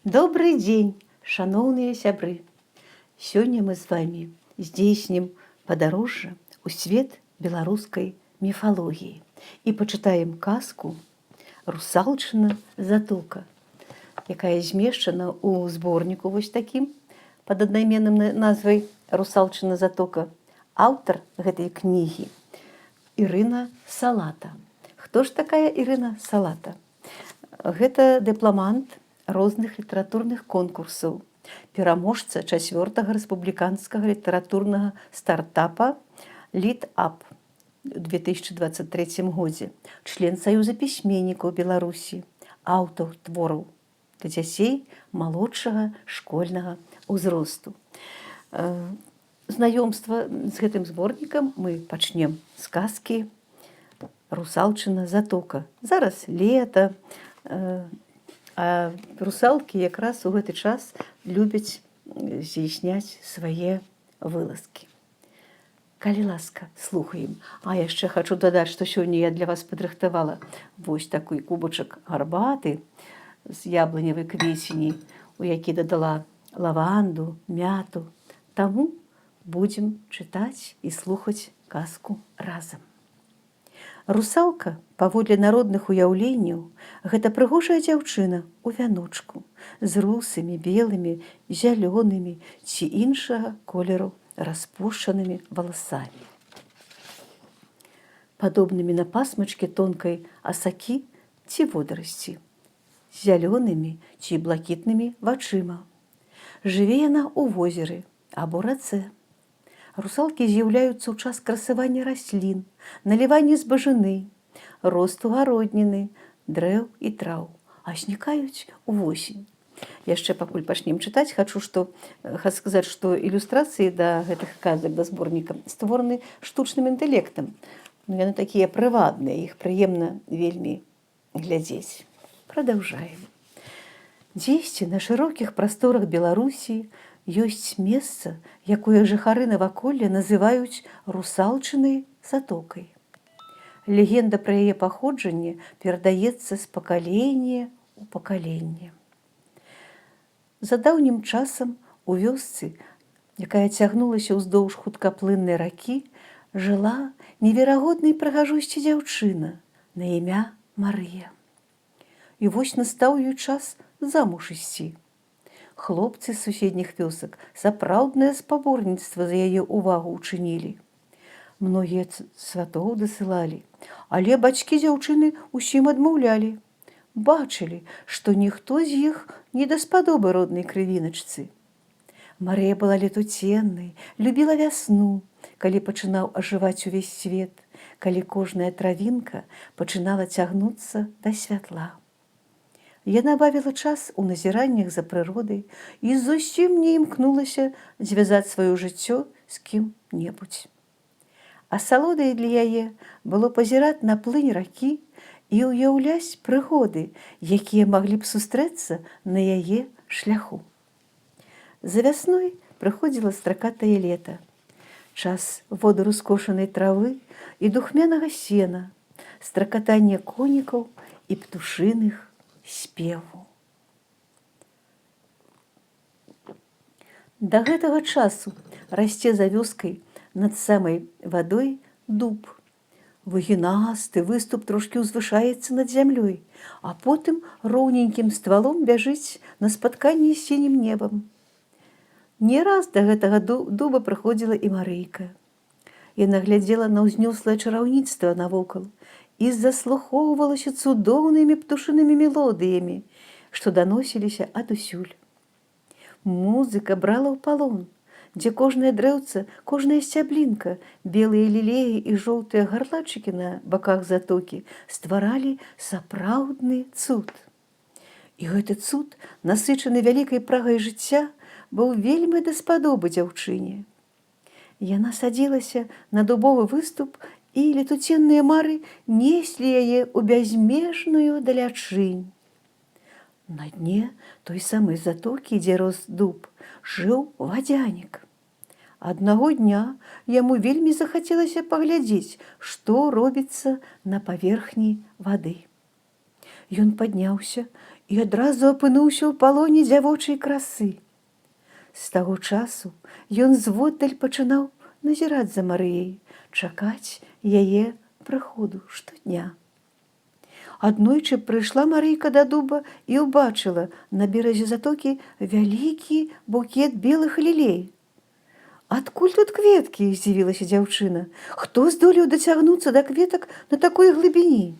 Добрый дзень, шаноўныя сябры! Сёння мы з вамі здзейснім падарожжа ў свет беларускай міфалогіі і пачытаем казку «Русалчына затока», якая змешчана ў зборніку вось такім пад аднайменным назвай «Русалчына затока». Аўтар гэтай кнігі Ірына Салата. Хто ж такая Ірына Салата? Гэта дыпламант розных літаратурных конкурсаў, пераможца 4-го рэспубліканскага літаратурнага стартапа «Літап» у 2023 годзе, член Саюза пісьменнікаў Беларусі, аўтар твораў для дзяцей малодшага школьнага ўзросту. Знаёмства з гэтым зборнікам мы пачнем з казкі «Русалчына затока». Зараз лета, а русалкі якраз у гэты час любяць здзейсняць свае вылазкі. Калі ласка, слухаем. А яшчэ хачу дадаць, што сёння я для вас падрыхтавала вось такой кубачак гарбаты з яблыневай квецені, у які дадала лаванду, мяту. Таму будзем чытаць і слухаць казку разам. Русалка, паводле народных уяўленняў, гэта прыгожая дзяўчына ў вяночку з русымі, белымі, зялёнымі ці іншага колеру распушчанымі валасамі, падобнымі на пасмачкі тонкай асакі ці водарасці, з зялёнымі ці блакітнымі вачыма. Жыве яна ў возеры або рацэ. Русалкі з'яўляюцца ў час красавання раслін, налівання збажыны, росту гародніны, дрэў і траў, а знікаюць увосень. Яшчэ пакуль пачнем чытаць, хачу сказаць, што ілюстрацыі да гэтых казак, да зборніка створаны штучным інтэлектам. Яны такія прыватныя, іх прыемна вельмі глядзець. Прадаўжаем. Дзесьці на шырокіх прасторах Беларусі ёсць месца, якое жыхары наваколля называюць Русалчынай затокай. Легенда пра яе паходжанне перадаецца з пакалення ў пакаленне. За даўнім часам у вёсцы, якая цягнулася ўздоўж хуткаплыннай ракі, жыла неверагоднай прыгажосці дзяўчына на імя Марыя. І вось настаў ёй час замуж ісці. Хлопцы з суседніх вёсак сапраўднае спаборніцтва за яе ўвагу ўчынілі. Многія сватоў дасылалі, але бацькі дзяўчыны ўсім адмаўлялі. Бачылі, што ніхто з іх не даспадобы роднай крывіначцы. Марыя была летуценнай, любіла вясну, калі пачынаў ажываць увесь свет, калі кожная травінка пачынала цягнуцца да святла. Яна бавіла час у назіраннях за прыродай і зусім не імкнулася звязаць сваё жыццё з кім-небудзь. Асалодай для яе было пазіраць на плынь ракі і ўяўляць прыгоды, якія маглі б сустрэцца на яе шляху. За вясной прыходзіла стракатае лета, час воду раскошанай травы і духмянага сена, стракатання конікаў і птушыных спеву. Да гэтага часу расце за вёскай над самай вадой дуб. Выгінасты выступ трошкі ўзвышаецца над зямлёй, а потым роўненькім ствалом бяжыць на спатканне з сінім небам. Не раз да гэтага дуба прыходзіла і Марыйка. Яна глядзела на ўзнёслае чараўніцтва навокал і заслухоўвалася цудоўнымі птушынымі мелодыямі, што даносіліся адусюль. Музыка брала ў палон, дзе кожнае дрэўца, кожная сцяблінка, белыя лілеі і жоўтыя гарлачыкі на баках затокі стваралі сапраўдны цуд. І гэты цуд, насычаны вялікай прагай жыцця, быў вельмі даспадобы дзяўчыне. Яна садзілася на дубовы выступ, і летуценныя мары неслі яе ў бязмежную далячынь. На дне той самай затокі, дзе рос дуб, жыў вадзянік. Аднаго дня яму вельмі захацелася паглядзець, што робіцца на паверхні вады. Ён падняўся і адразу апынуўся ў палоне дзявочай красы. З таго часу ён зводдаль пачынаў назіраць за Марыяй, чакаць яе прыходу штодня. Аднойчы прыйшла Марыйка да дуба і ўбачыла на беразе затокі вялікі букет белых лілей. «Адкуль тут кветкі?» – здзівілася дзяўчына. «Хто здолеў дацягнуцца да кветак на такой глыбіні?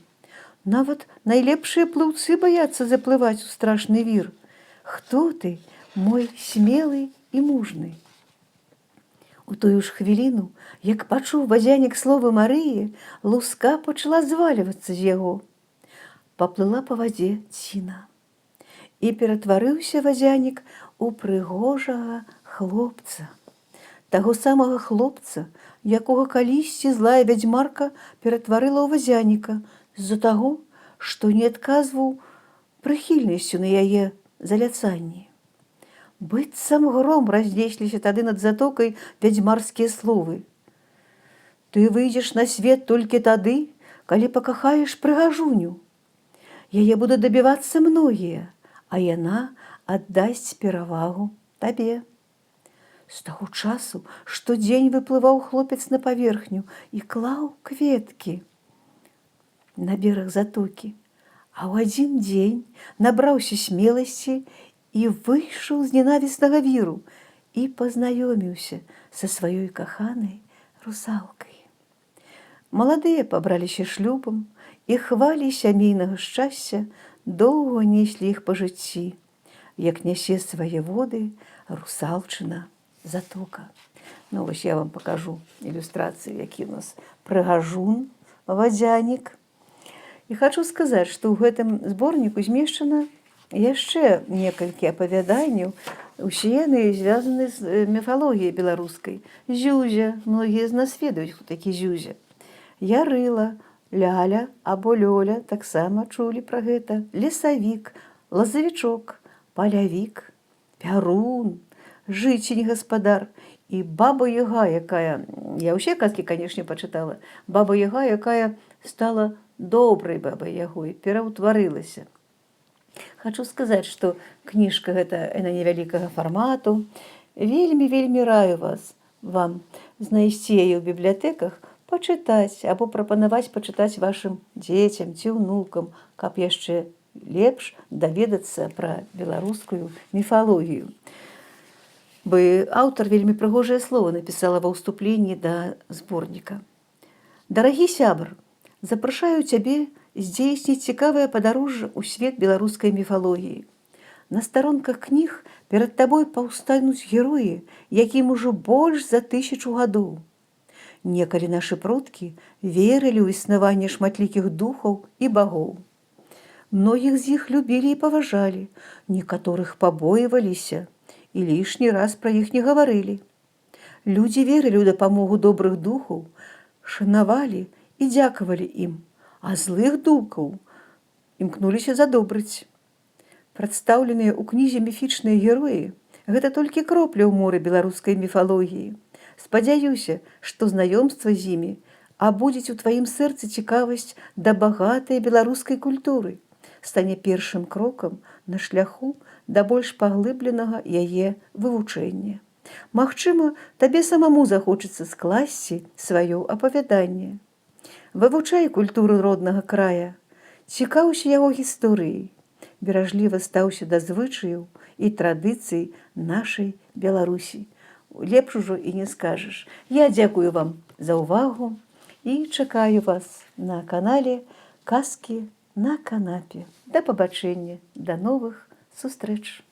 Нават найлепшыя плыўцы баяцца заплываць у страшны вір. Хто ты, мой смелы і мужны?» У тую ж хвіліну, як пачуў вадзянік словы Марыі, луска пачала звальвацца з яго. Паплыла па вадзе ціна. І ператварыўся вадзянік у прыгожага хлопца. Таго самага хлопца, якога калісьці злая вядзьмарка ператварыла ў вадзяніка з-за таго, што не адказваў прыхільнасцю на яе заляцанні. Быццам гром разнесліся тады над затокай вядзьмарскія словы. «Ты выйдзеш на свет толькі тады, калі пакахаеш прыгажуню. Яе будуць дабівацца многія, а яна аддасць перавагу табе». З таго часу штодзень выплываў хлопец на паверхню і клаў кветкі на бераг затокі, а ў адзін дзень набраўся смеласці і выйшаў з ненавіснага віру і пазнаёміўся са сваёй каханай русалкай. Маладыя пабраліся шлюбам, і хвалі сямейнага шчасця доўга неслі іх па жыцці, як нясе свае воды русалчына затока. Ну, вось я вам пакажу ілюстрацыі, які у нас прыгажун, вадзянік. І хачу сказаць, што ў гэтым зборніку змешчана яшчэ некалькі апавяданняў, усе яны звязаны з міфалогіяй беларускай. Зюзя, многія з нас ведаюць, хто такі Зюзя. Ярыла, ляля або лёля, таксама чулі пра гэта. Лесавік, лазавічок, палявік, пярун, жыцень-гаспадар і баба-яга, якая, я ўсе казкі, канешне, пачытала, баба-яга, якая стала добрай бабай-ягой, пераўтварылася. Хачу сказаць, што кніжка гэта на невялікага фармату. Вельмі раю вам знайсці яе ў бібліятэках, пачытаць або прапанаваць пачытаць вашым дзецям ці ўнукам, каб яшчэ лепш даведацца пра беларускую міфалогію. Бы аўтар вельмі прыгожае слова напісала ва ўступленні да зборніка. «Дарагі сябр, запрашаю цябе здзейсніць цікавае падарожжа ў свет беларускай міфалогіі. На старонках кніг перад табой паўстануць героі, якім ужо больш за 1000 гадоў. Некалі нашы продкі верылі ў існаванне шматлікіх духаў і багоў. Многіх з іх любілі і паважалі, некаторых пабойваліся і лішні раз пра іх не гаварылі. Людзі верылі ў дапамогу добрых духаў, шанавалі і дзякавалі ім, а злых духаў імкнуліся задобрыць. Прадстаўленыя ў кнізе міфічныя героі – гэта толькі кропля ў моры беларускай міфалогіі. Спадзяюся, што знаёмства з імі абудзіць у тваім сэрцы цікавасць да багатай беларускай культуры, стане першым крокам на шляху да больш паглыбленага яе вывучэння. Магчыма, табе самому захочацца скласці сваё апавяданне. Вывучай культуру роднага края, цікаўся яго гісторыяй, беражліва стаўся да звычаяў і традыцый нашай Беларусі. Лепш ужо і не скажаш. Я дзякую вам за ўвагу і чакаю вас на канале «Казкі на канапе». Да пабачэння, да новых сустрэч.